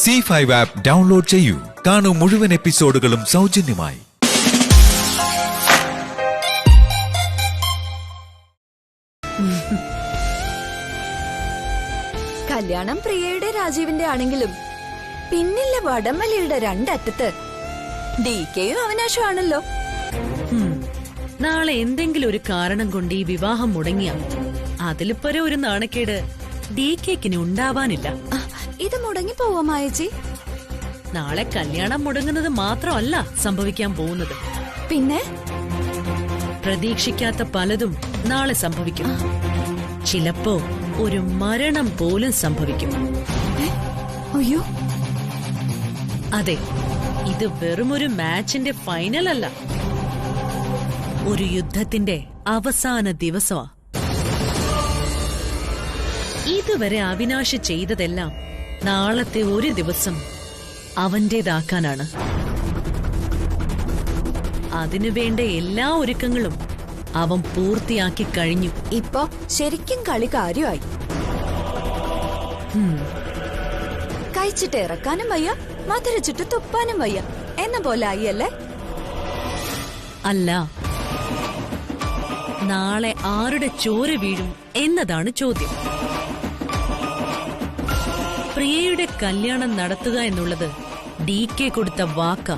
C5 app download ചെയ്യൂ. കാണൂ മുഴുവൻ എപ്പിസോഡുകളും സൗജന്യമായി. കല്യാണം പ്രിയയുടെ രാജീവിന്റെ ആണെങ്കിലും പിന്നിലെ വടംവലിയുടെ രണ്ടറ്റത്ത് DKയും അവിനാശും ആണല്ലോ. നാളെ എന്തെങ്കിലും ഒരു കാരണം കൊണ്ട് ഈ വിവാഹം മുടങ്ങിയ അതിലിപ്പോ ഒരു നാണക്കേട് DKക്കിന് ഉണ്ടാവാനില്ല. ഇത് മുടങ്ങി പോവാ ചേച്ചി. നാളെ കല്യാണം മുടങ്ങുന്നത് മാത്രമല്ല സംഭവിക്കാൻ പോകുന്നത്. പിന്നെ പ്രതീക്ഷിക്കാത്ത പലതും നാളെ സംഭവിക്കും. ചിലപ്പോ ഒരു മരണം പോലും സംഭവിക്കും. അയ്യോ, അതെ, ഇത് വെറുമൊരു മാച്ചിന്റെ ഫൈനൽ അല്ല, ഒരു യുദ്ധത്തിന്റെ അവസാന ദിവസമാ. ഇതുവരെ അവിനാശ് ചെയ്തതെല്ലാം നാളത്തെ ഒരു ദിവസം അവന്റേതാക്കാനാണ്. അതിനുവേണ്ട എല്ലാ ഒരുക്കങ്ങളും അവൻ പൂർത്തിയാക്കി കഴിഞ്ഞു. ഇപ്പൊ ശരിക്കും കളി കാര്യമായി. കഴിച്ചിട്ട് ഇറക്കാനും വയ്യ, മധുരച്ചിട്ട് തുപ്പാനും വയ്യ എന്ന പോലെ ആയി അല്ലേ? അല്ല, നാളെ ആരുടെ ചോര വീഴും എന്നതാണ് ചോദ്യം. പ്രിയയുടെ കല്യാണം നടത്തുക എന്നുള്ളത് DK കൊടുത്ത വാക്കാ.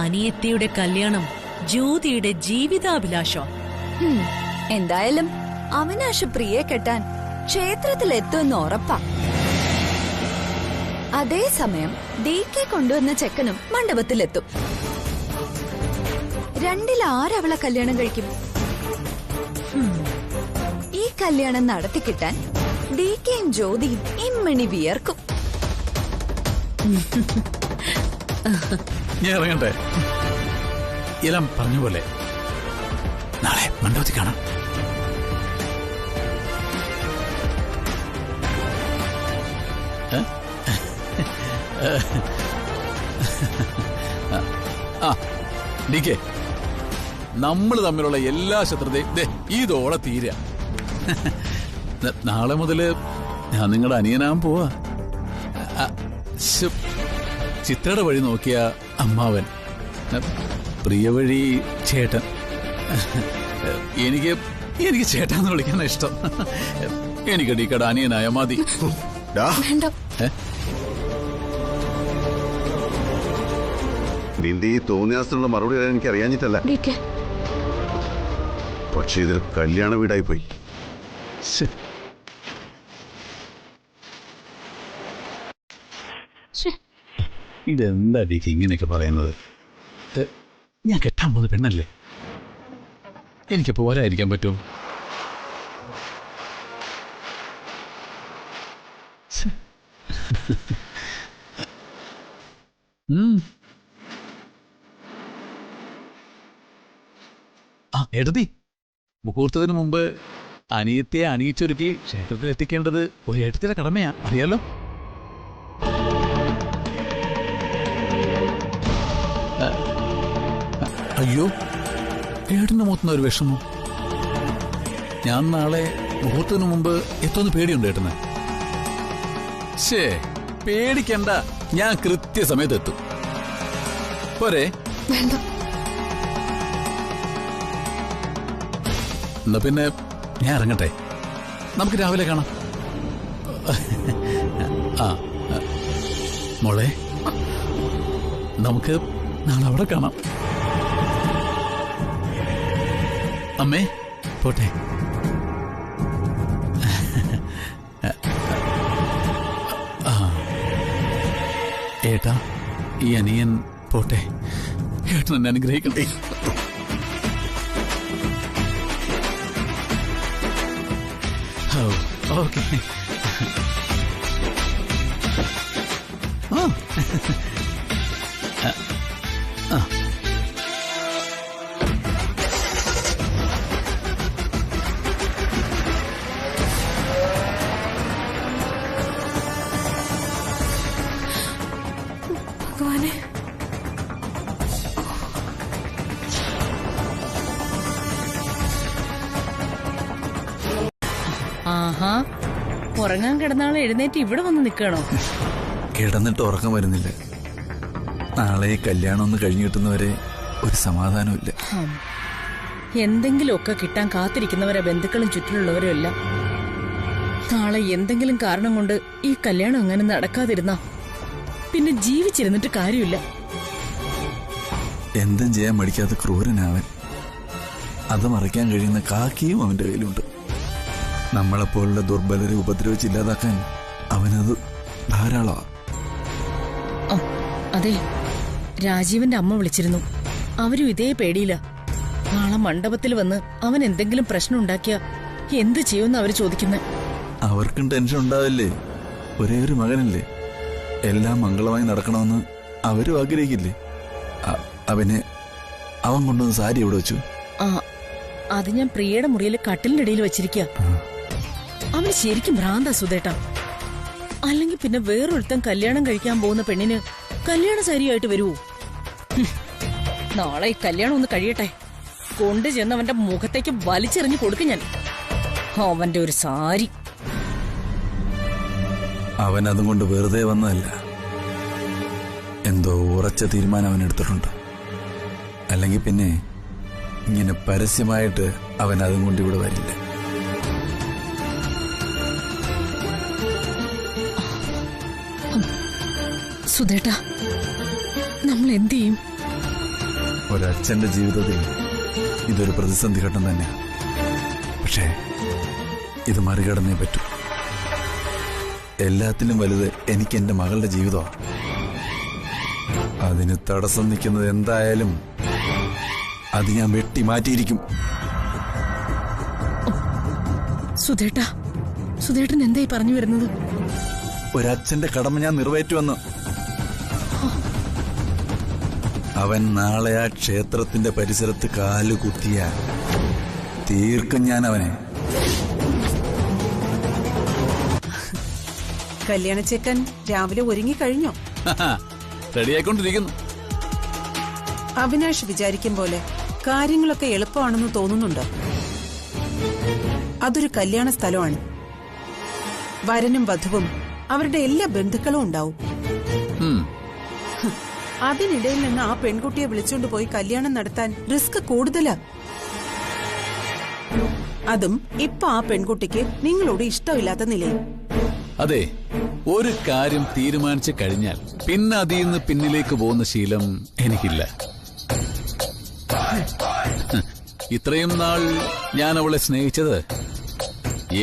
അനിയത്തിയുടെ കല്യാണം ജ്യോതിയുടെ ജീവിതാഭിലാഷം. എന്തായാലും അവിനാശ് പ്രിയെ കെട്ടാൻ ക്ഷേത്രത്തിലെത്തുമെന്ന് ഉറപ്പാ. അതേസമയം DK കൊണ്ടുവന്ന ചെക്കനും മണ്ഡപത്തിലെത്തും. രണ്ടിലാരവളെ കല്യാണം കഴിക്കും? ഈ കല്യാണം നടത്തിക്കിട്ടാൻ DKയും ജ്യോതിയും ഇമ്മണി വിയർക്കും. ഞാൻ ഇറങ്ങട്ടെ. എല്ലാം പറഞ്ഞ പോലെ നാളെ മണ്ഡപത്തിൽ കാണാം. DK, നമ്മൾ തമ്മിലുള്ള എല്ലാ ശത്രുതയും ഇതോടെ തീരാ. നാളെ മുതല് ഞാൻ നിങ്ങളുടെ അനിയനാകാൻ പോവാ. ചിത്രയുടെ വഴി നോക്കിയ അമ്മാവൻ, പ്രിയ വഴി ചേട്ടൻ. എനിക്ക് ചേട്ടാന്ന് വിളിക്കാനാ ഇഷ്ടം. എനിക്ക് DKയുടെ അനിയനായ മതി. നിന്റെ ഈ തോന്നിയാസത്തിനുള്ള മറുപടി എനിക്ക് അറിയാഞ്ഞിട്ടല്ല, പക്ഷെ ഇതിൽ കല്യാണ വീടായി പോയി. ഇതെന്താ DK ഇങ്ങനെയൊക്കെ പറയുന്നത്? ഞാൻ കെട്ടാൻ പോകുന്ന പെണ്ണല്ലേ, എനിക്ക് പോരായിരിക്കാൻ പറ്റുമോ? എഴുതി മുഹൂർത്തത്തിന് മുമ്പ് അനിയത്തെ അണിയിച്ചൊരുക്കി ക്ഷേത്രത്തിൽ എത്തിക്കേണ്ടത് ഒരു എഴുത്തിന്റെ കടമയാ, അറിയാലോ. അയ്യോ, ഏട്ടന്റെ മുഖത്തുന്ന ഒരു വിഷമോ? ഞാൻ നാളെ മുഹൂർത്തത്തിന് മുമ്പ് എത്തോന്ന് പേടിയുണ്ട് ഏട്ടന്? ശേ, പേടിക്കണ്ട, ഞാൻ കൃത്യസമയത്ത് എത്തും. പോരെ? എന്നാ പിന്നെ ഞാൻ ഇറങ്ങട്ടെ, നമുക്ക് രാവിലെ കാണാം. മോളെ, നമുക്ക് നാളെ അവിടെ കാണാം. അമ്മേ, പോട്ടെ. ഏട്ടാ, ഈ അനിയൻ പോട്ടെ. ഏട്ടൻ എന്നെ അനുഗ്രഹിക്കട്ടെ. ഓക്കെ. ഭഗവാനെ, ആഹാ, ഉറങ്ങാൻ കിടന്നാളെ എഴുന്നേറ്റ് ഇവിടെ വന്ന് നിൽക്കണോ? കിടന്നിട്ട് ഉറക്കം വരുന്നില്ല. നാളെ കല്യാണം ഒന്ന് കഴിഞ്ഞു കിട്ടുന്നവരെ ഒരു സമാധാനമില്ല. എന്തെങ്കിലുമൊക്കെ കിട്ടാൻ കാത്തിരിക്കുന്നവരെ ബന്ധുക്കളും ചുറ്റിലുള്ളവരും എല്ലാം. നാളെ എന്തെങ്കിലും കാരണം കൊണ്ട് ഈ കല്യാണം അങ്ങനെ നടക്കാതിരുന്ന പിന്നെ ജീവിച്ചിരുന്നിട്ട് കാര്യമില്ല. എന്തും ചെയ്യാൻ മടിക്കാത്ത ക്രൂരനാവൻ. അത് മറയ്ക്കാൻ കഴിയുന്ന കാക്കിയും അവന്റെ കയ്യിലുണ്ട്. നമ്മളെപ്പോലുള്ള ദുർബലരെ ഉപദ്രവിച്ചില്ലാതാക്കാൻ അവനത് ധാരാളമാണ്. അതെ, രാജീവന്റെ അമ്മ വിളിച്ചിരുന്നു. അവരും ഇതേ പേടിയില്ല. നാളെ മണ്ഡപത്തിൽ വന്ന് അവൻ എന്തെങ്കിലും പ്രശ്നം ഉണ്ടാക്കിയ എന്ത് ചെയ്യുമെന്ന് അവര് ചോദിക്കുന്നത്. അവർക്കും ടെൻഷൻ ഉണ്ടാവില്ലേ? ഒരേ ഒരു മകനല്ലേ? എല്ലാം മംഗളമായി നടക്കണമെന്ന് അവരും ആഗ്രഹിക്കില്ലേ? അവൻ കൊണ്ടുവന്ന സാരി എവിടെ വെച്ചു? അത് ഞാൻ പ്രിയയുടെ മുറിയിൽ കട്ടിലിന്റെ ഇടയിൽ വെച്ചിരിക്കുക. അവന് ശരിക്കും ഭ്രാന്താ സുധേട്ടാ. അല്ലെങ്കിൽ പിന്നെ വേറൊരുത്തൻ കല്യാണം കഴിക്കാൻ പോകുന്ന പെണ്ണിന് കല്യാണ സാരിയായിട്ട് വരുവോ? നാളെ ഈ കല്യാണം ഒന്ന് കഴിയട്ടെ. കൊണ്ടുചെന്ന് അവന്റെ മുഖത്തേക്ക് വലിച്ചെറിഞ്ഞു കൊടുക്കും ഞാൻ അവന്റെ ഒരു സാരി. അവൻ അതും കൊണ്ട് വെറുതെ വന്നതല്ല. എന്തോ ഉറച്ച തീരുമാനം അവൻ എടുത്തിട്ടുണ്ട്. അല്ലെങ്കിൽ പിന്നെ ഇങ്ങനെ പരസ്യമായിട്ട് അവൻ അതും കൊണ്ട് ഇവിടെ വരില്ല. സുധേട്ടാ, നമ്മൾ എന്ത് ചെയ്യും? ഒരച്ഛന്റെ ജീവിതത്തിൽ ഇതൊരു പ്രതിസന്ധി ഘട്ടം തന്നെയാണ്. പക്ഷേ ഇത് മറികടന്നേ പറ്റൂ. എല്ലാത്തിലും വലുത് എനിക്ക് എന്റെ മകളുടെ ജീവിതമാണ്. അതിന് തടസ്സം നിൽക്കുന്നത് എന്തായാലും അത് ഞാൻ വെട്ടി മാറ്റിയിരിക്കും. സുധേട്ടാ, സുധേട്ടൻ എന്തായി പറഞ്ഞു വരുന്നത്? ഒരച്ഛന്റെ കടമ ഞാൻ നിറവേറ്റുവെന്ന്. അവൻ നാളെ ആ ക്ഷേത്രത്തിന്റെ പരിസരത്ത് കാല് കുത്തിയ തീർക്കും ഞാൻ അവനെ. കല്യാണച്ചേക്കൻ രാവിലെ ഒരുങ്ങിക്കഴിഞ്ഞോ? റെഡിയായിക്കൊണ്ടിരിക്കുന്നു. അവിനാഷ് വിചാരിക്കും പോലെ കാര്യങ്ങളൊക്കെ എളുപ്പമാണെന്ന് തോന്നുന്നുണ്ടോ? അതൊരു കല്യാണ സ്ഥലമാണ്. വരനും വധുവും അവരുടെ എല്ലാ ബന്ധുക്കളും ഉണ്ടാവും. അതിനിടയിൽ നിന്ന് ആ പെൺകുട്ടിയെ വിളിച്ചുകൊണ്ട് പോയി കല്യാണം നടത്താൻ റിസ്ക് കൂടുതലാ. അതും ഇപ്പൊ ആ പെൺകുട്ടിക്ക് നിങ്ങളോട് ഇഷ്ടമില്ലാത്ത നിലയിൽ. അതെ, ഒരു കാര്യം തീരുമാനിച്ചു കഴിഞ്ഞാൽ പിന്നെ അതിൽ നിന്ന് പിന്നിലേക്ക് പോകുന്ന ശീലം എനിക്കില്ല. ഇത്രയും നാൾ ഞാൻ അവളെ സ്നേഹിച്ചത്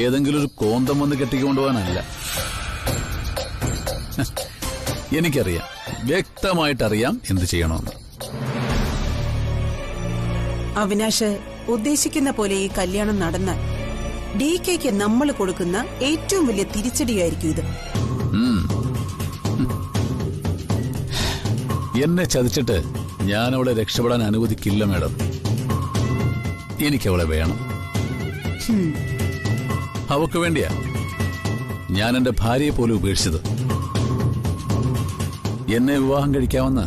ഏതെങ്കിലും ഒരു കോന്തം വന്ന് കെട്ടിക്കൊണ്ടുപോകാനല്ല. എനിക്കറിയാം, വ്യക്തമായിട്ടറിയാം എന്ത് ചെയ്യണമെന്ന്. അവിനാശ് ഉദ്ദേശിക്കുന്ന പോലെ ഈ കല്യാണം നടന്നാൽ DKക്ക് നമ്മൾ കൊടുക്കുന്ന ഏറ്റവും വലിയ തിരിച്ചടിയായിരിക്കും ഇത്. എന്നെ ചതിച്ചിട്ട് ഞാൻ അവളെ രക്ഷപ്പെടാൻ അനുവദിക്കില്ല മാഡം. എനിക്കവളെ വേണം. അവക്ക് വേണ്ടിയാ ഞാൻ എന്റെ ഭാര്യയെ പോലും ഉപേക്ഷിച്ചത്. എന്നെ വിവാഹം കഴിക്കാമെന്ന്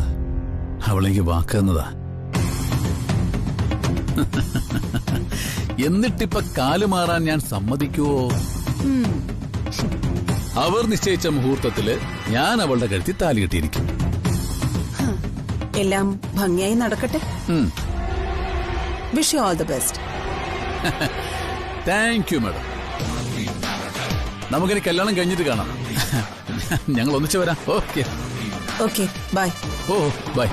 അവളെനിക്ക് വാക്ക് തന്നതാ. എന്നിട്ടിപ്പ കാലുമാറാൻ ഞാൻ സമ്മതിക്കുവോ? അവർ നിശ്ചയിച്ച മുഹൂർത്തത്തില് ഞാൻ അവളുടെ കഴുത്തിൽ താലി കെട്ടിയിരിക്കും. എല്ലാം ഭംഗിയായി നടക്കട്ടെ. Wish you all the best. Thank you madam. നമുക്കിനി കല്യാണം കഴിഞ്ഞിട്ട് കാണാം. ഞങ്ങൾ ഒന്നിച്ചു വരാം. Okay okay, bye. ഓ ബൈ.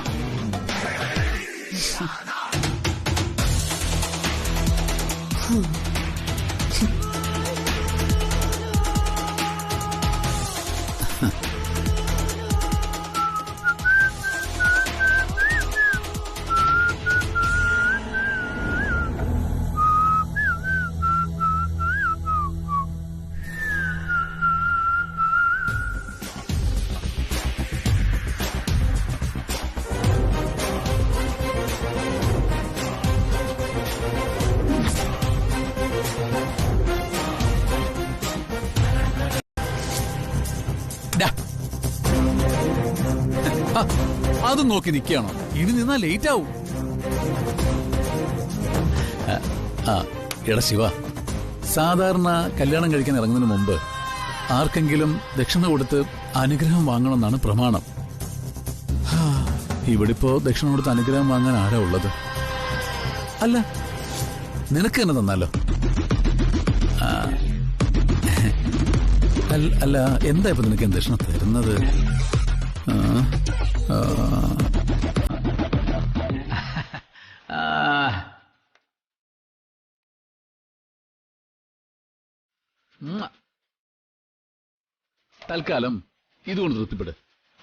അത് നോക്കി നിൽക്കുകയാണോ? ഇനി നിന്നാ ലേറ്റ് ആവും. എടാ ശിവ, സാധാരണ കല്യാണം കഴിക്കാൻ ഇറങ്ങുന്നതിന് മുമ്പ് ആർക്കെങ്കിലും ദക്ഷിണ കൊടുത്ത് അനുഗ്രഹം വാങ്ങണമെന്നാണ് പ്രമാണം. ഇവിടിപ്പോ ദക്ഷിണ കൊടുത്ത് അനുഗ്രഹം വാങ്ങാൻ ആരാ ഉള്ളത്? അല്ല, നിനക്ക് തന്നെ തന്നാലോ? അല്ല, എന്താ ഇപ്പൊ നിനക്ക് ദക്ഷിണ തരുന്നത്? തൽക്കാലം ഇതുകൊണ്ട് തൃപ്തിപ്പെട്.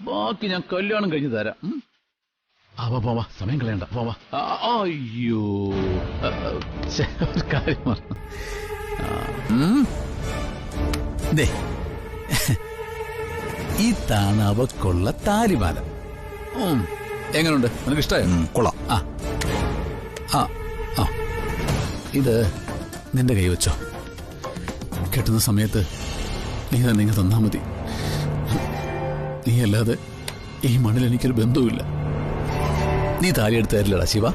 ബാക്കി ഞാൻ കല്യാണം കഴിഞ്ഞ് തരാം. പോവാ, സമയം കളയണ്ട, പോവാ. അയ്യോ, ഒരു കാര്യം പറഞ്ഞു. ഇതാണ് അവക്കുള്ള താലിമാല. എങ്ങനെയുണ്ട്? നിനക്ക് ഇഷ്ടമായോ? കൊള്ളാം. ഇത് നിന്റെ കൈ വെച്ചോ. കെട്ടുന്ന സമയത്ത് നീ തന്നെ ഇങ്ങ് തന്നാ മതി. നീ അല്ലാതെ ഈ മണ്ണിൽ എനിക്കൊരു ബന്ധവുമില്ല. നീ താലി എടുത്ത് തരില്ലടാ ശിവ?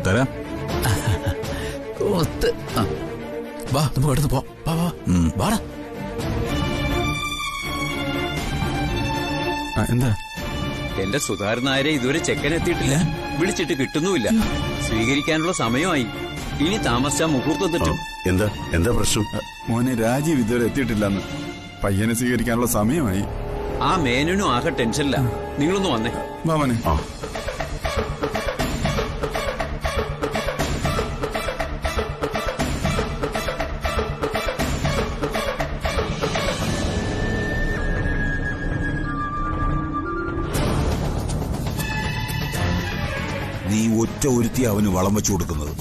തരാം. വാ, നമുക്ക് അടുത്ത് പോ. വാടാ. എന്താ? എന്റെ സുധാകരൻ നായരെ ഇതുവരെ ചെക്കനെത്തിയിട്ടില്ല. വിളിച്ചിട്ട് കിട്ടുന്നുമില്ല. സ്വീകരിക്കാനുള്ള സമയമായി. ഇനി താമസിച്ചാൽ മുഹൂർത്തം തെറ്റും. എന്താ പ്രശ്നം? മോനെ, രാജീവ് ഇതുവരെ എത്തിയിട്ടില്ലെന്ന്. പയ്യനെ സ്വീകരിക്കാനുള്ള സമയമായി. ആ മേനനും ആകെ ടെൻഷനില്ല. നിങ്ങളൊന്ന് വന്നേ. വാ മോനെ. നീ ഒറ്റ ഒരുത്തി അവന് വളം വെച്ചു കൊടുക്കുന്നത്.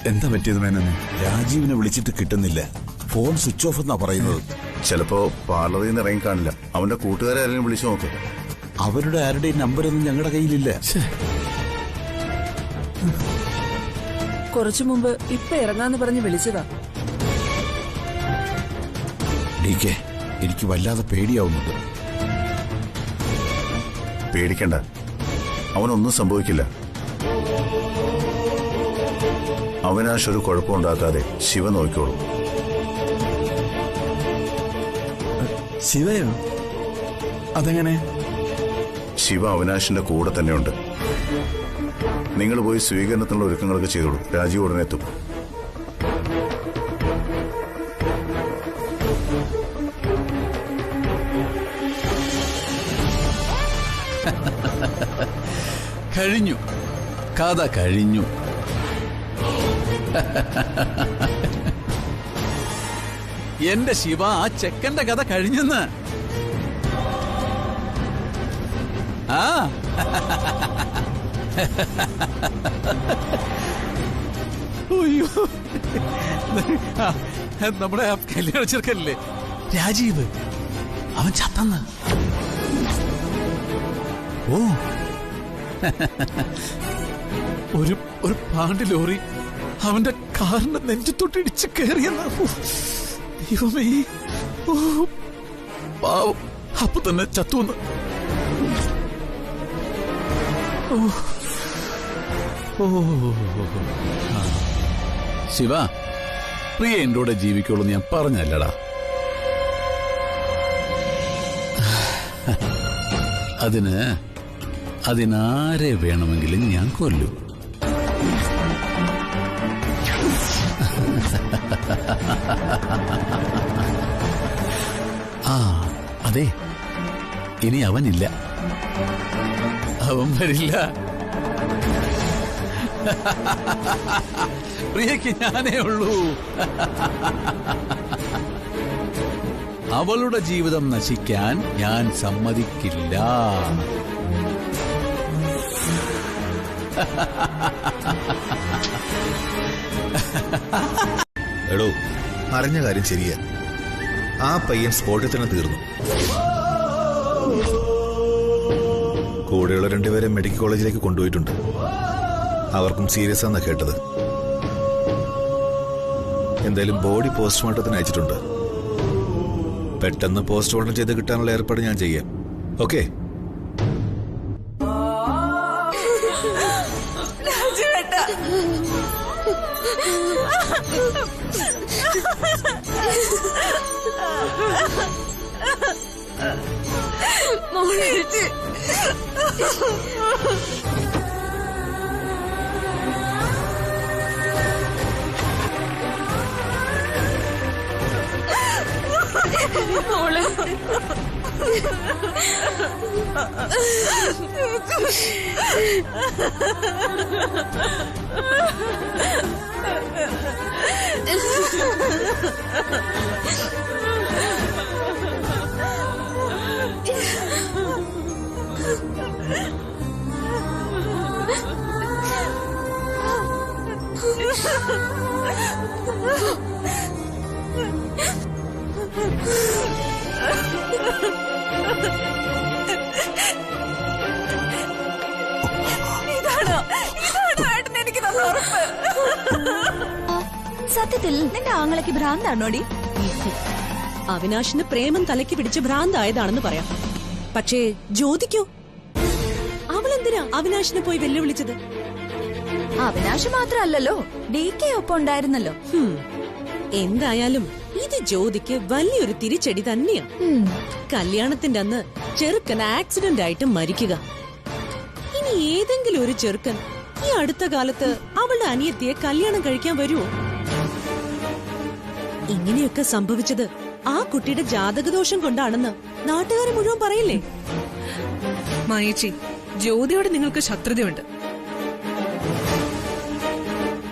എന്താ പറ്റിയത് മേനനെ? രാജീവിനെ വിളിച്ചിട്ട് കിട്ടുന്നില്ല. ഫോൺ സ്വിച്ച് ഓഫ് എന്നാ പറയുന്നത്. ചിലപ്പോ പാർലറിൽ നിന്ന് ഇറങ്ങി കാണില്ല. അവന്റെ കൂട്ടുകാരെ ആരെങ്കിലും വിളിച്ചു നോക്ക്. അവരുടെ ആരുടെയും നമ്പരൊന്നും ഞങ്ങളുടെ കയ്യിലില്ല. കുറച്ചു മുമ്പ് ഇപ്പൊ ഇറങ്ങാന്ന് പറഞ്ഞ് വിളിച്ചതാ. ഡീക്കെ, എനിക്ക് വല്ലാതെ പേടിയാവുന്നുണ്ട്. പേടിക്കണ്ട, അവനൊന്നും സംഭവിക്കില്ല. അവിനാശ് ഒരു കുഴപ്പമുണ്ടാക്കാതെ ശിവ നോക്കിക്കോളും. ശിവയോ? അതെങ്ങനെ? ശിവ അവിനാശിന്റെ കൂടെ തന്നെയുണ്ട്. നിങ്ങൾ പോയി സ്വീകരണത്തിനുള്ള ഒരുക്കങ്ങളൊക്കെ ചെയ്തോളൂ. രാജീവ് ഉടനെ എത്തും. കഴിഞ്ഞു, കഥ കഴിഞ്ഞു. എന്റെ ശിവ, ആ ചെക്കന്റെ കഥ കഴിഞ്ഞെന്ന്. അയ്യോ, നമ്മുടെ കല്യാണ ചെറുക്കല്ലേ രാജീവ്, അവൻ ചത്തന്ന്. ഓ, ഒരു പാണ്ടി ലോറി അവന്റെ കാറിന്റെ നെഞ്ചത്തൊട്ടിടിച്ച് കയറിയെന്ന്. ദൈവമേ, പാവം, അപ്പൊ തന്നെ ചത്തുവന്ന്. ശിവ, പ്രിയ എന്റെ കൂടെ ജീവിക്കുള്ളൂ ഞാൻ പറഞ്ഞല്ലടാ. അതിനാരെ വേണമെങ്കിലും ഞാൻ കൊല്ലും. അതെ, ഇനി അവനില്ല, അവൻ വരില്ല. പ്രിയക്ക് ഞാനേ ഉള്ളൂ. അവളുടെ ജീവിതം നശിക്കാൻ ഞാൻ സമ്മതിക്കില്ല. എടോ, അറിഞ്ഞ കാര്യം ശരിയാ. ആ പയ്യൻ സ്പോട്ടിൽ തന്നെ തീർന്നു. കൂടെയുള്ള രണ്ടുപേരെ മെഡിക്കൽ കോളേജിലേക്ക് കൊണ്ടുപോയിട്ടുണ്ട്. അവർക്കും സീരിയസ് ആണെന്നാ കേട്ടത്. എന്തായാലും ബോഡി പോസ്റ്റ്മോർട്ടത്തിന് അയച്ചിട്ടുണ്ട്. പെട്ടെന്ന് പോസ്റ്റ്മോർട്ടം ചെയ്ത് കിട്ടാനുള്ള ഏർപ്പാട് ഞാൻ ചെയ്യാം. ഓക്കെ? മോളെ മോളെ സത്യത്തിൽ നിന്റെ ആങ്ങളയ്ക്ക് ഭ്രാന്താണോടി? അവിനാശിന് പ്രേമം തലയ്ക്ക് പിടിച്ച് ഭ്രാന്തായതാണെന്ന് പറയാം. പക്ഷേ ജ്യോതിക്കോ? അവളെന്തിനാ അവിനാശിനെ പോയി വെല്ലുവിളിച്ചത്? അവിനാശ് മാത്രമല്ലല്ലോ, DK ഒപ്പം ഉണ്ടായിരുന്നല്ലോ. എന്തായാലും ഇത് ജ്യോതിക്ക് വലിയൊരു തിരിച്ചടി തന്നെയാ. കല്യാണത്തിന്റെ അന്ന് ചെറുക്കൻ ആക്സിഡന്റ് ആയിട്ട് മരിക്കുക. ഇനി ഏതെങ്കിലും ഒരു ചെറുക്കൻ ഈ അടുത്ത കാലത്ത് അവളുടെ അനിയത്തിയെ കല്യാണം കഴിക്കാൻ വരുമോ? ഇങ്ങനെയൊക്കെ സംഭവിച്ചത് ആ കുട്ടിയുടെ ജാതകദോഷം കൊണ്ടാണെന്ന് നാട്ടുകാരെ മുഴുവൻ പറയില്ലേ? മായേച്ചി, ജ്യോതിയോട് നിങ്ങൾക്ക് ശത്രുതയുണ്ട്.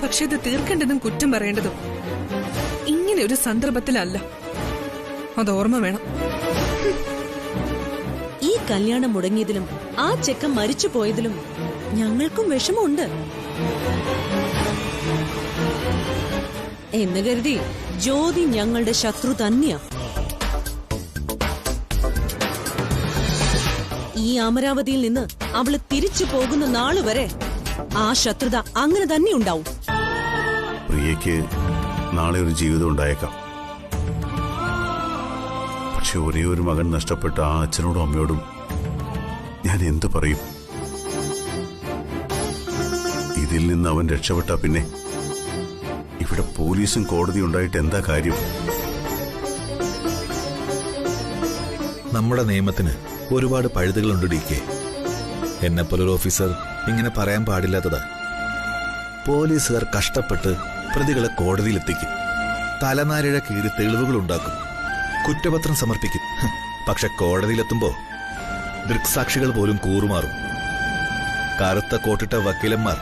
പക്ഷെ ഇത് തീർക്കേണ്ടതും കുറ്റം പറയേണ്ടതും ഇങ്ങനെ ഒരു സന്ദർഭത്തിലല്ല. അത് ഓർമ്മ വേണം. ഈ കല്യാണം മുടങ്ങിയതിലും ആ ചെക്കൻ മരിച്ചു പോയതിലും ഞങ്ങൾക്കും വിഷമമുണ്ട്. എന്ന് കരുതി ജ്യോതി ഞങ്ങളുടെ ശത്രു തന്നെയാ. ഈ അമരാവതിയിൽ നിന്ന് അവള് തിരിച്ചു പോകുന്ന നാള് വരെ ആ ശത്രുത അങ്ങനെ തന്നെ ഉണ്ടാവും. പ്രിയയ്ക്ക് നാളെ ഒരു ജീവിതം ഉണ്ടായേക്കാം. പക്ഷെ ഒരേ ഒരു മകൻ നഷ്ടപ്പെട്ട ആ അച്ഛനോടും അമ്മയോടും ഞാൻ എന്തു പറയും? ഇതിൽ നിന്ന് അവൻ രക്ഷപ്പെട്ട പിന്നെ ഇവിടെ പോലീസും കോടതിയും ഉണ്ടായിട്ട് എന്താ കാര്യം? നമ്മുടെ നിയമത്തിന് ഒരുപാട് പഴുതുകളുണ്ട് DK. എന്നെപ്പോലൊരു ഓഫീസർ ഇങ്ങനെ പറയാൻ പാടില്ലാത്തതാ. പോലീസുകാർ കഷ്ടപ്പെട്ട് പ്രതികളെ കോടതിയിലെത്തിക്കും, തലനാരിഴ കീറി തെളിവുകൾ ഉണ്ടാക്കും, കുറ്റപത്രം സമർപ്പിക്കും. പക്ഷെ കോടതിയിലെത്തുമ്പോ ദൃക്സാക്ഷികൾ പോലും കൂറുമാറും. കറുത്ത കോട്ടിട്ട വക്കീലന്മാർ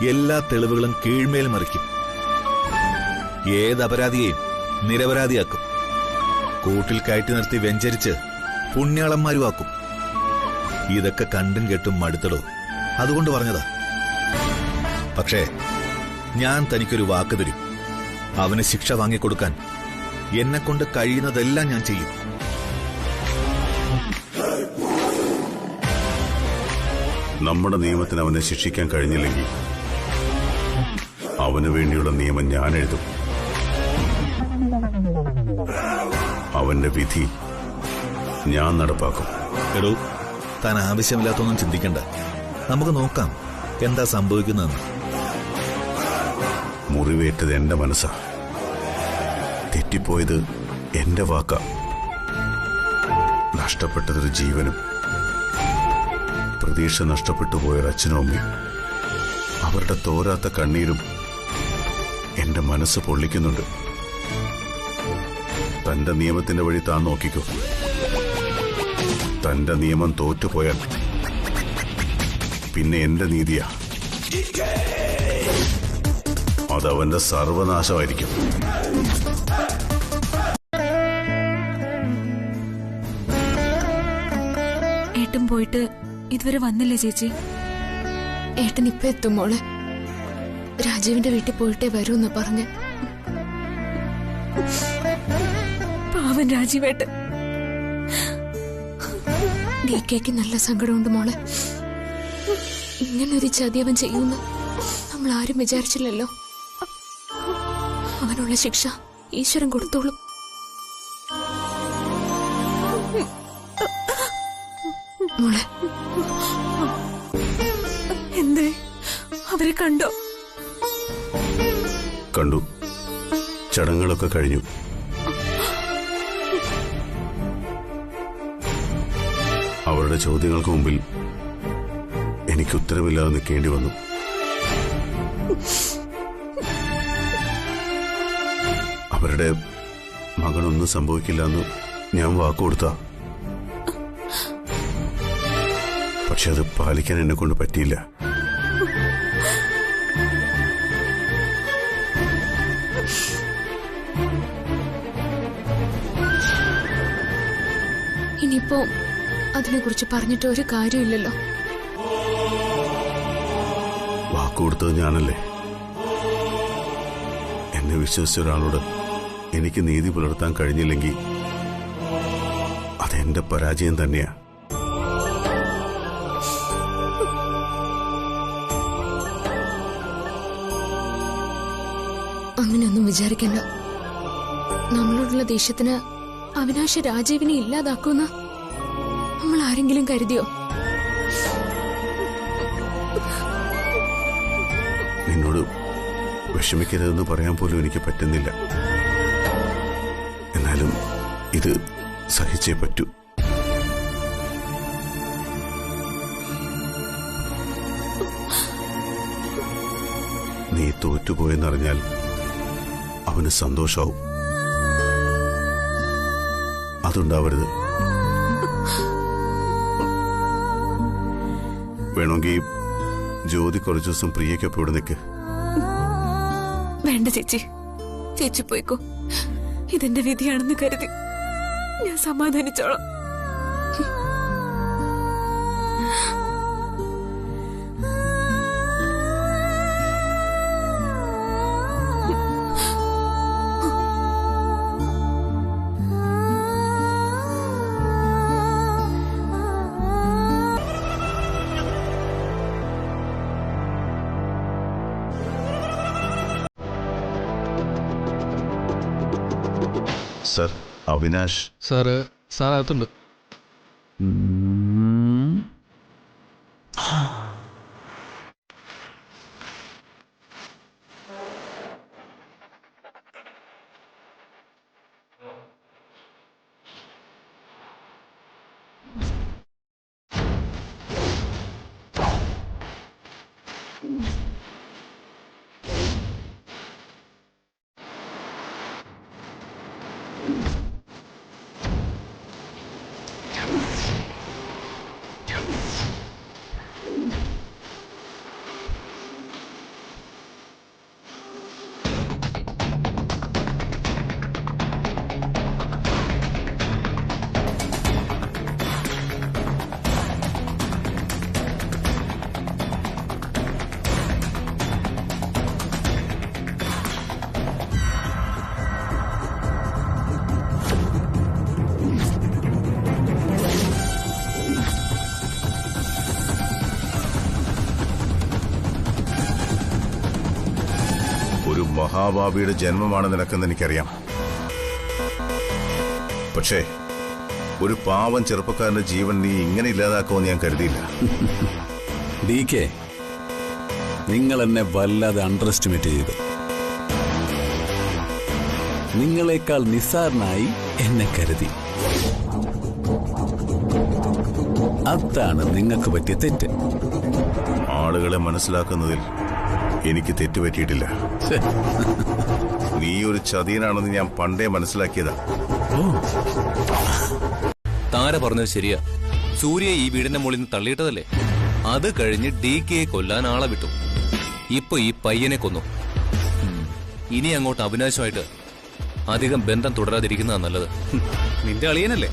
എല്ലാ തെളിവുകളും കീഴ്മേൽ മറിക്കും. ഏത് അപരാധിയെയും നിരപരാധിയാക്കും. കൂട്ടിൽ കയറ്റി നിർത്തി വെഞ്ചരിച്ച് പുണ്യാളന്മാരുമാക്കും. ഇതൊക്കെ കണ്ടും കേട്ടും മടുത്തടോ. അതുകൊണ്ട് പറഞ്ഞതാ. പക്ഷേ ഞാൻ തനിക്കൊരു വാക്ക് തരും. അവന് ശിക്ഷ വാങ്ങിക്കൊടുക്കാൻ എന്നെക്കൊണ്ട് കഴിയുന്നതെല്ലാം ഞാൻ ചെയ്യും. നമ്മുടെ നിയമത്തിന് അവനെ ശിക്ഷിക്കാൻ കഴിഞ്ഞില്ലെങ്കിൽ അവന് വേണ്ടിയുള്ള നിയമം ഞാൻ എഴുതും. അവന്റെ വിധി ഞാൻ നടപ്പാക്കും. എടോ, താൻ ആവശ്യമില്ലാത്തൊന്നും ചിന്തിക്കണ്ട. നമുക്ക് നോക്കാം എന്താ സംഭവിക്കുന്നതെന്ന്. മുറിവേറ്റത് എന്റെ മനസ്സാ. തെറ്റിപ്പോയത് എന്റെ വാക്കാ. നഷ്ടപ്പെട്ടതൊരു ജീവനും. പ്രതീക്ഷ നഷ്ടപ്പെട്ടു പോയൊരു അച്ഛനും അമ്മയും. അവരുടെ തോരാത്ത കണ്ണീരും എന്റെ മനസ്സ് പൊള്ളിക്കുന്നുണ്ട്. തന്റെ നിയമത്തിന്റെ വഴി താൻ നോക്കിക്കോ. തന്റെ നിയമം തോറ്റുപോയാൽ പിന്നെ എന്റെ നീതിയാ. അതവന്റെ സർവനാശമായിരിക്കും. ഏട്ടൻ പോയിട്ട് ഇതുവരെ വന്നില്ലേ ചേച്ചി? ഏട്ടൻ ഇപ്പൊ എത്തും മോളെ. രാജീവിന്റെ വീട്ടിൽ പോയിട്ടേ വരൂന്ന് പറഞ്ഞ്. പാവൻ രാജീവേട്ടൻ. DKക്ക് നല്ല സങ്കടമുണ്ട് മോളെ. ഇങ്ങനൊരു ചതി അവൻ ചെയ്യുമെന്ന് നമ്മൾ ആരും വിചാരിച്ചില്ലല്ലോ. അവനുള്ള ശിക്ഷ ഈശ്വരൻ കൊടുത്തോളും. മോളെ, എന്തേ അവരെ കണ്ടോ? കണ്ടു. ചടങ്ങുകളൊക്കെ കഴിഞ്ഞു. അവരുടെ ചോദ്യങ്ങൾക്ക് മുമ്പിൽ എനിക്ക് ഉത്തരവില്ലാതെ നിൽക്കേണ്ടി വന്നു. അവരുടെ മകനൊന്നും സംഭവിക്കില്ല എന്ന് ഞാൻ വാക്കുകൊടുത്ത, പക്ഷെ അത് പാലിക്കാൻ എന്നെ കൊണ്ട് പറ്റിയില്ല. ഇനിയിപ്പോ അതിനെക്കുറിച്ച് പറഞ്ഞിട്ട് ഒരു കാര്യമില്ലല്ലോ. വാക്കുകൊടുത്തത് ഞാനല്ലേ. എന്നെ വിശ്വസിച്ച ഒരാളോട് എനിക്ക് നീതി പുലർത്താൻ കഴിഞ്ഞില്ലെങ്കിൽ അതെന്റെ പരാജയം തന്നെയാ. അങ്ങനെയൊന്നും വിചാരിക്കണ്ട. നമ്മളോടുള്ള ദേഷ്യത്തിന് അവിനാശ് രാജീവിനെ ഇല്ലാതാക്കുന്ന നമ്മൾ ആരെങ്കിലും കരുതിയോ? നിന്നോട് വിഷമിക്കരുതെന്ന് പറയാൻ പോലും എനിക്ക് പറ്റുന്നില്ല. എന്നാലും ഇത് സഹിച്ചേ പറ്റൂ. നീ തോറ്റുപോയെന്നറിഞ്ഞാൽ അവന് സന്തോഷാവും. അതുണ്ടാവരുത്. വേണമെങ്കിൽ ജ്യോതി കുറച്ചു ദിവസം പ്രിയയ്ക്കൊപ്പം ഇവിടെ നിൽക്ക്. വേണ്ട ചേച്ചി, ചേച്ചി പോയിക്കോ. ഇതെന്റെ വിധിയാണെന്ന് കരുതി ഞാൻ സമാധാനിച്ചോളാം. സർ, അവിനാശ് സാറ് അകത്തുണ്ട്. മഹാഭാവിയുടെ ജന്മമാണ് നിനക്കെന്ന് എനിക്കറിയാം. പക്ഷേ ഒരു പാവം ചെറുപ്പക്കാരന്റെ ജീവൻ നീ ഇങ്ങനെ ഇല്ലാതാക്കുമെന്ന് ഞാൻ കരുതിയില്ല. DK, നിങ്ങൾ എന്നെ വല്ലാതെ അണ്ടർ എസ്റ്റിമേറ്റ് ചെയ്തു. നിങ്ങളെക്കാൾ നിസ്സാരനായി എന്നെ കരുതി. അതാണ് നിങ്ങൾക്ക് പറ്റിയ തെറ്റ്. ആളുകളെ മനസ്സിലാക്കുന്നതിൽ എനിക്ക് തെറ്റുപറ്റിയിട്ടില്ല. നീ ഒരു ചതിയനാണെന്ന് ഞാൻ പണ്ടേ മനസ്സിലാക്കിയതാ. താര പറഞ്ഞത് ശരിയാ. സൂര്യ ഈ വീടിന്റെ മുകളിൽ നിന്ന് തള്ളിയിട്ടതല്ലേ. അത് കഴിഞ്ഞ് DKയെ കൊല്ലാൻ ആളെ വിട്ടു. ഇപ്പൊ ഈ പയ്യനെ കൊന്നു. ഇനി അങ്ങോട്ട് അവിനാശമായിട്ട് അധികം ബന്ധം തുടരാതിരിക്കുന്നതാ നല്ലത്. നിന്റെ അളിയനല്ലേ,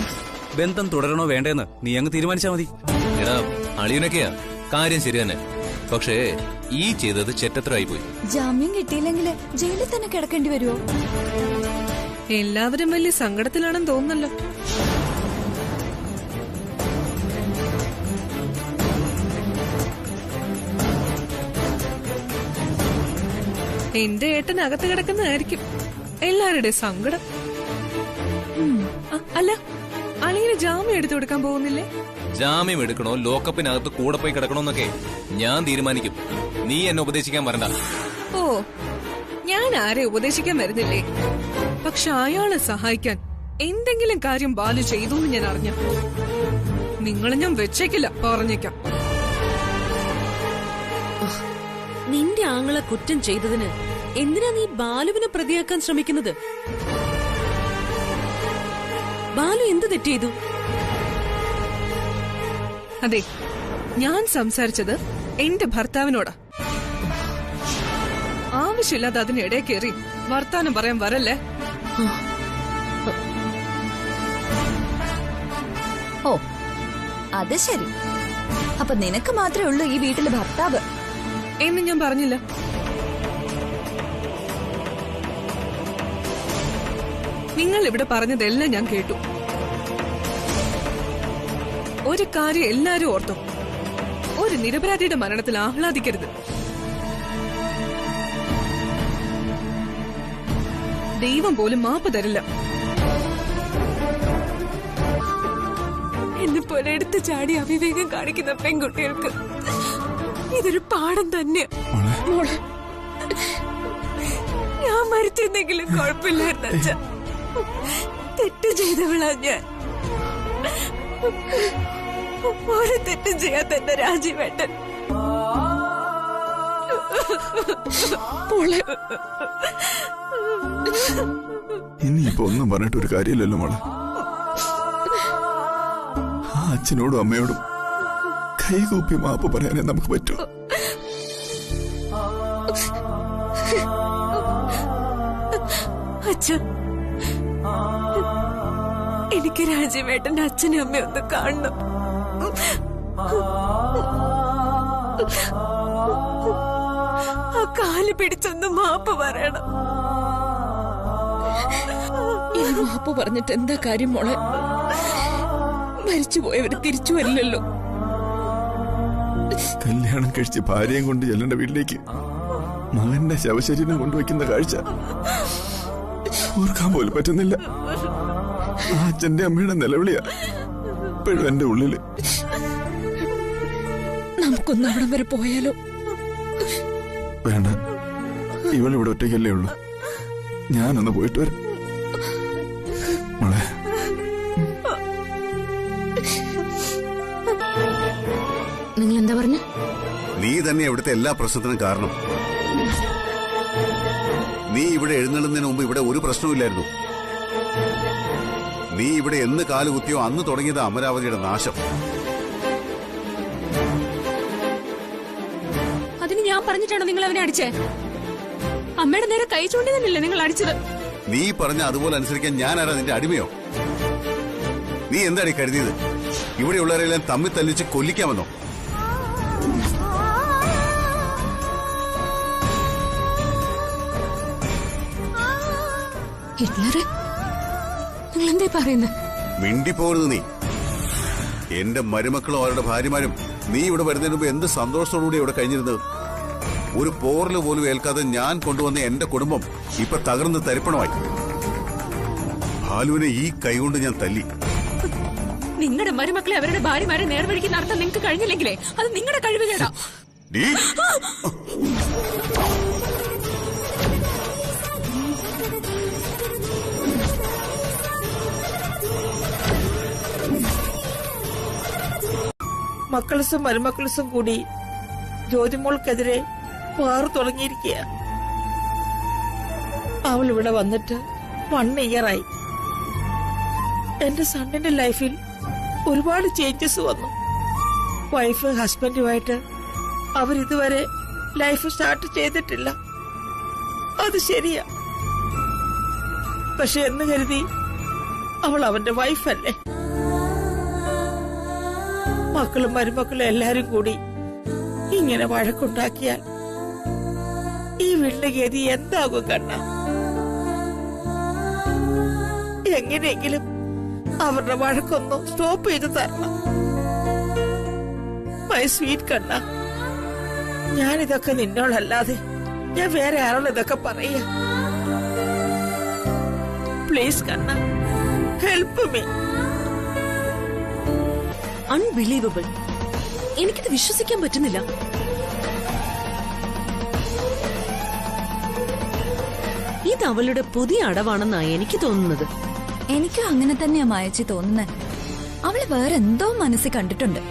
ബന്ധം തുടരണോ വേണ്ടേന്ന് നീ അങ്ങ് തീരുമാനിച്ചാ മതി. എടാ, അളിയനൊക്കെയാ കാര്യം ശരി തന്നെ. പക്ഷേ ഈ ചെയ്തത് ചെറ്റത്രായി പോയി. ജാമ്യം കിട്ടിയില്ലെങ്കിൽ ജയിലിൽ തന്നെ കിടക്കേണ്ടി വരുമോ? എല്ലാവരും വലിയ സങ്കടത്തിലാണെന്ന് തോന്നുന്നല്ലോ. എന്റെ ഏട്ടൻ അകത്ത് കിടക്കുന്നതായിരിക്കും എല്ലാവരുടെയും സങ്കടം. അല്ല, അളിയന് ജാമ്യം എടുത്തു കൊടുക്കാൻ പോകുന്നില്ലേ? ജാമ്യം എടുക്കണോ ലോക്കപ്പിനകത്ത് കൂടെ പോയി കിടക്കണോന്നൊക്കെ ഞാൻ തീരുമാനിക്കും. നീ എന്നെ ഉപദേശിക്കാൻ വരണ്ട. ഓ, ഞാൻ ആരെ ഉപദേശിക്കാൻ വരുന്നില്ലേ? പക്ഷെ അയാളെ സഹായിക്കാൻ എന്തെങ്കിലും കാര്യം ബാലു ചെയ്തു എന്ന് ഞാൻ അറിഞ്ഞ നിങ്ങളെ ഞാൻ വെച്ചേക്കില്ല, പറഞ്ഞേക്കാം. നിന്റെ ആങ്ങളെ കുറ്റം ചെയ്തതിന് എന്തിനാ നീ ബാലുവിനെ പ്രതിയാക്കാൻ ശ്രമിക്കുന്നത്? ബാലു എന്ത് തെറ്റ് ചെയ്തു? അതെ, ഞാൻ സംസാരിച്ചത് എന്റെ ഭർത്താവിനോടാ. ആവശ്യമില്ലാതെ അതിനിടെ കയറി വർത്താനം പറയാൻ വരല്ലേ. ഓ, അത് ശരി. അപ്പൊ നിനക്ക് മാത്രമേ ഉള്ളൂ ഈ വീട്ടിലെ ഭർത്താവ് എന്ന് ഞാൻ പറഞ്ഞില്ല. നിങ്ങൾ ഇവിടെ പറഞ്ഞതെല്ലാം ഞാൻ കേട്ടു. ഒരു കാര്യം എല്ലാരും ഓർത്തോ, ഒരു നിരപരാധിയുടെ മരണത്തിൽ ആഹ്ലാദിക്കരുത്. ദൈവം പോലും മാപ്പ് തരില്ല. എന്നെപ്പോലെ എടുത്തു ചാടി അവിവേകം കാണിക്കുന്ന പെൺകുട്ടികൾക്ക് ഇതൊരു പാഠം തന്നെ. ഞാൻ മരിച്ചെന്തെങ്കിലും കുഴപ്പമില്ലായിരുന്നു അച്ഛ. തെറ്റ് ചെയ്തവളാ ഞാൻ. ഒരു തെറ്റും ചെയ്യാത്ത എന്റെ രാജീവേട്ടൻ ഇനിയിപ്പോ ഒന്നും പറഞ്ഞിട്ടൊരു കാര്യമില്ലല്ലോ മോളെ. ആ അച്ഛനോടും അമ്മയോടും കൈകൂപ്പി മാപ്പ് പറയാനേ നമുക്ക് പറ്റൂ. അച്ഛ, എനിക്ക് രാജീവേട്ടന്റെ അച്ഛനും അമ്മയും ഒന്ന് കാണണം. ആ കാല് പിടിച്ചൊന്ന് മാപ്പ് പറയണം. ഈ മാപ്പ് പറഞ്ഞിട്ട് എന്താ കാര്യം മോളെ? മരിച്ചുപോയവര് തിരിച്ചു വരില്ലല്ലോ. കല്യാണം കഴിച്ച് ഭാര്യയും കൊണ്ട് ചെല്ലേണ്ട വീട്ടിലേക്ക് മകന്റെ ശവശരീരം കൊണ്ടുവയ്ക്കുന്ന കാഴ്ച ഓർക്കാൻ പോലും പറ്റുന്നില്ല. ആ അച്ഛന്റെ അമ്മയുടെ നിലവിളിയാ ഇപ്പോഴും എന്റെ ഉള്ളില്. നമുക്കൊന്ന് അവിടം വരെ പോയാലോ? വേണ്ട, ഇവളിവിടെ ഒറ്റയ്ക്കല്ലേ ഉള്ളൂ. ഞാനൊന്ന് പോയിട്ട് വരാം മോളെ. നിങ്ങൾ എന്താ പറഞ്ഞു? നീ തന്നെ ഇവിടുത്തെ എല്ലാ പ്രശ്നത്തിനും കാരണം. നീ ഇവിടെ എഴുന്നള്ളുന്നതിന് മുമ്പ് ഇവിടെ ഒരു പ്രശ്നവുമില്ലായിരുന്നു. നീ ഇവിടെ എന്ന് കാലുകുത്തിയോ അന്ന് തുടങ്ങിയത് അമരാവതിയുടെ നാശം. അതിന് ഞാൻ പറഞ്ഞിട്ടാണോ നിങ്ങൾ അവനെ അടിച്ചേ? അമ്മയുടെ നേരെ കൈ ചൂണ്ടി തന്നെയല്ലേ നിങ്ങൾ അടിച്ചത്? നീ പറഞ്ഞ അതുപോലെ അനുസരിക്കാൻ ഞാനാരാ നിന്റെ അടിമയോ? നീ എന്താടി കരുതിയത്? ഇവിടെയുള്ളവരെല്ലാം തമ്മിൽ തല്ലിച്ച് കൊല്ലിക്കാമെന്നോ? ഹിറ്റ്ലറെ, നിങ്ങൾ എന്താ പറയുന്നത്? മിണ്ടിപ്പോരുന്നു നീ. എന്റെ മരുമക്കളും അവരുടെ ഭാര്യമാരും നീ ഇവിടെ വരുന്നതിന് മുമ്പ് എന്ത് സന്തോഷത്തോടുകൂടി ഇവിടെ കഴിഞ്ഞിരുന്നത്. ഒരു പോറല് പോലും ഏൽക്കാതെ ഞാൻ കൊണ്ടുവന്ന എന്റെ കുടുംബം ഇപ്പൊ തകർന്ന് തരിപ്പണമായി. ഭാലുവിനെ ഈ കൈകൊണ്ട് ഞാൻ തല്ലി. നിങ്ങളുടെ മരുമക്കളെ അവരുടെ ഭാര്യമാരെ നേർവഴിക്ക് നടത്താൻ നിങ്ങൾക്ക് കഴിഞ്ഞില്ലെങ്കിലേ അത് നിങ്ങളുടെ കഴിവുകേടാ. മക്കളസും മരുമക്കളസും കൂടി ജ്യോതിമോൾക്കെതിരെ പാറു തുടങ്ങിയിരിക്കുക. അവൾ ഇവിടെ വന്നിട്ട് 1 ഇയറായി. എന്റെ സണ്ണിന്റെ ലൈഫിൽ ഒരുപാട് ചേഞ്ചസ് വന്നു. വൈഫ് ഹസ്ബൻഡുമായിട്ട് അവരിതുവരെ ലൈഫ് സ്റ്റാർട്ട് ചെയ്തിട്ടില്ല. അത് ശരിയാ. പക്ഷെ എന്ന് കരുതി അവൾ അവന്റെ വൈഫല്ലേ. മക്കളും മരുമക്കളും എല്ലാരും കൂടി ഇങ്ങനെ വഴക്കുണ്ടാക്കിയാൽ ഈ വീടിന്റെ ഗതി എന്താകും കണ്ണ? എങ്ങനെയെങ്കിലും അവരുടെ വഴക്കൊന്നും സ്റ്റോപ്പ് ചെയ്ത് തരണം. മൈ സ്വീറ്റ് കണ്ണ, ഞാനിതൊക്കെ നിന്നോടല്ലാതെ ഞാൻ വേറെ ആരോട് ഇതൊക്കെ പറയാ? Please Kanna, help me. Unbelievable. എനിക്കിത് വിശ്വസിക്കാൻ പറ്റുന്നില്ല. ഇത് അവളുടെ പുതിയ അടവാണെന്നാ എനിക്ക് തോന്നുന്നത്. എനിക്കും അങ്ങനെ തന്നെയാ മായച്ചി തോന്നുന്നത്. അവള് വേറെന്തോ മനസ്സിൽ കണ്ടിട്ടുണ്ട്.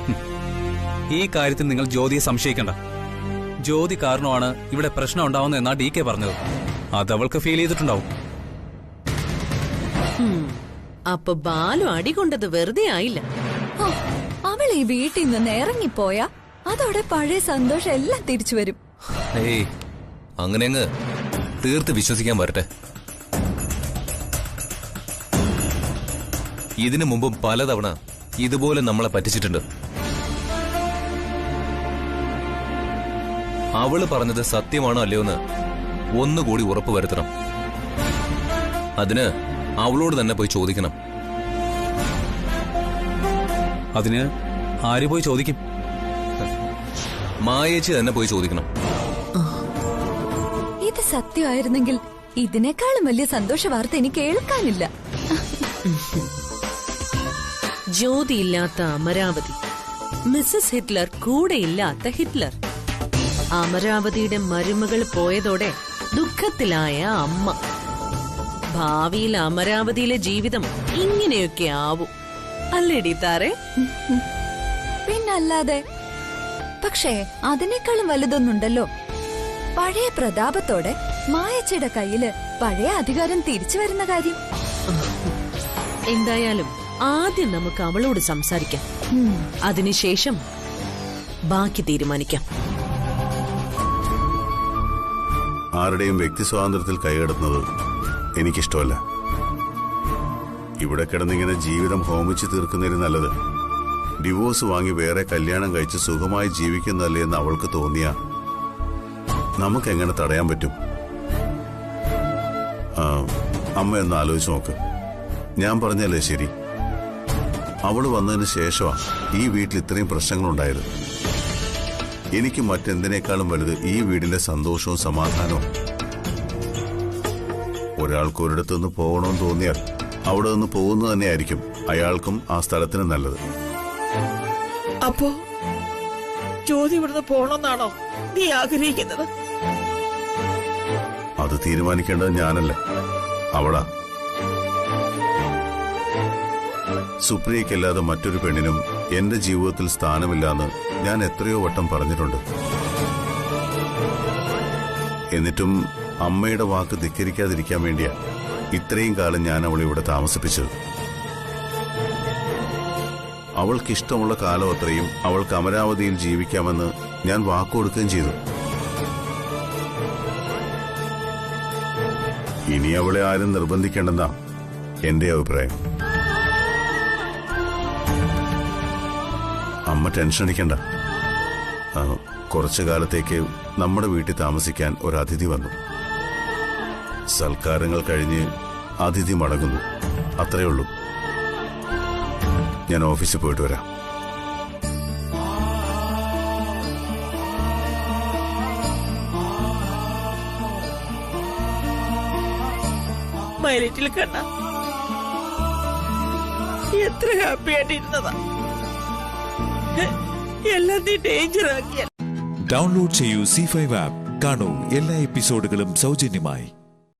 ഈ കാര്യത്തിൽ നിങ്ങൾ ജ്യോതിയെ സംശയിക്കണ്ട. ജ്യോതി കാരണമാണ് ഇവിടെ പ്രശ്നം ഉണ്ടാവുന്നത് എന്നാ DK പറഞ്ഞത്. അതവൾക്ക് ഫീൽ ചെയ്തിട്ടുണ്ടാവും. അപ്പൊ ബാലു അടികൊണ്ടത് വെറുതെ ആയില്ല. അവൾ ഈ വീട്ടിൽ നിന്ന് ഇറങ്ങിപ്പോയാ അതോടെ പഴയ സന്തോഷം എല്ലാം തിരിച്ചു വരും. ഏയ് അങ്ങനെ അങ്ങ് തീർത്ത് വിശ്വസിക്കാൻ വരട്ടെ. ഇതിനു മുമ്പും പലതവണ ഇതുപോലെ നമ്മളെ പറ്റിച്ചിട്ടുണ്ട്. അവള് പറഞ്ഞത് സത്യമാണോ അല്ലയോന്ന് ഒന്നുകൂടി ഉറപ്പുവരുത്തണം. അതിന് അവളോട് തന്നെ പോയി ചോദിക്കണം. അതിന് ആര് പോയി ചോദിക്കും? മായേച്ചി തന്നെ പോയി ചോദിക്കണം. ഇത് സത്യമായിരുന്നെങ്കിൽ ഇതിനേക്കാളും വലിയ സന്തോഷ വാർത്ത എനിക്ക് കേൾക്കാനില്ല. ജ്യോതിയില്ലാത്ത അമരാവതി, മിസ്സസ് ഹിറ്റ്ലർ കൂടെയില്ലാത്ത ഹിറ്റ്ലർ, അമരാവതിയുടെ മരുമകൾ പോയതോടെ ദുഃഖത്തിലായ അമ്മ. ഭാവിയിൽ അമരാവതിയിലെ ജീവിതം ഇങ്ങനെയൊക്കെ ആവും അല്ലേടി താരെ? പിന്നല്ലാതെ. പക്ഷേ അതിനേക്കാളും വലുതൊന്നുണ്ടല്ലോ. പഴയ പ്രതാപത്തോടെ മായച്ചയുടെ കയ്യില് പഴയ അധികാരം തിരിച്ചു വരുന്ന കാര്യം. എന്തായാലും ആദ്യം നമുക്ക് അവളോട് സംസാരിക്കാം. അതിനുശേഷം ബാക്കി തീരുമാനിക്കാം. ആരുടെയും വ്യക്തി സ്വാതന്ത്ര്യത്തിൽ കൈകടത്തുന്നത് എനിക്കിഷ്ടമല്ല. ഇവിടെ കിടന്നിങ്ങനെ ജീവിതം ഹോമിച്ച് തീർക്കുന്നതിന് നല്ലത് ഡിവോഴ്സ് വാങ്ങി വേറെ കല്യാണം കഴിച്ച് സുഖമായി ജീവിക്കുന്നതല്ലേ എന്ന് അവൾക്ക് തോന്നിയ നമുക്കെങ്ങനെ തടയാൻ പറ്റും? അമ്മ ഒന്ന് ആലോചിച്ച് നോക്ക്. ഞാൻ പറഞ്ഞല്ലേ ശരി. അവള് വന്നതിന് ശേഷമാ ഈ വീട്ടിൽ ഇത്രയും പ്രശ്നങ്ങളുണ്ടായത്. എനിക്ക് മറ്റെന്തിനേക്കാളും വലുത് ഈ വീടിന്റെ സന്തോഷവും സമാധാനവും. ഒരാൾക്ക് ഒരിടത്തുനിന്ന് പോകണമെന്ന് തോന്നിയാൽ അവിടെ നിന്ന് പോകുന്നത് തന്നെയായിരിക്കും അയാൾക്കും ആ സ്ഥലത്തിന് നല്ലത്. അപ്പോ ജ്യോതി ഇവിടുന്ന് പോണമെന്നാണോ നീ ആഗ്രഹിക്കുന്നത്? അത് തീരുമാനിക്കേണ്ടത് ഞാനല്ല, അവളാ. സുപ്രിയയ്ക്കല്ലാതെ മറ്റൊരു പെണ്ണിനും എന്റെ ജീവിതത്തിൽ സ്ഥാനമില്ലാന്ന് ഞാൻ എത്രയോ വട്ടം പറഞ്ഞിട്ടുണ്ട്. എന്നിട്ടും അമ്മയുടെ വാക്ക് ധിക്കരിക്കാതിരിക്കാൻ വേണ്ടിയാ ഇത്രയും കാലം ഞാൻ അവളെ ഇവിടെ താമസിപ്പിച്ചത്. അവൾക്കിഷ്ടമുള്ള കാലം അത്രയും അവൾക്ക് അമരാവതിയിൽ ജീവിക്കാമെന്ന് ഞാൻ വാക്കുകൊടുക്കുകയും ചെയ്തു. ഇനി അവളെ ആരും നിർബന്ധിക്കേണ്ടെന്നാ എന്റെ അഭിപ്രായം. അമ്മ ടെൻഷൻ അടിക്കണ്ട. കുറച്ചു കാലത്തേക്ക് നമ്മുടെ വീട്ടിൽ താമസിക്കാൻ ഒരു അതിഥി വന്നു. സൽക്കാരങ്ങൾ കഴിഞ്ഞ് അതിഥി മടങ്ങുന്നു, അത്രയേ ഉള്ളൂ. ഞാൻ ഓഫീസിൽ പോയിട്ട് വരാം. മൈലിറ്റിൽ കണ്ട എത്ര ഹാപ്പി ആയിട്ടിരുന്നതാ. എല്ലാം നീ ഡേഞ്ചർ ആക്കിയ. ഡൗൺലോഡ് ചെയ്യൂ C5 ആപ്പ്. കാണൂ എല്ലാ എപ്പിസോഡുകളും സൗജന്യമായി.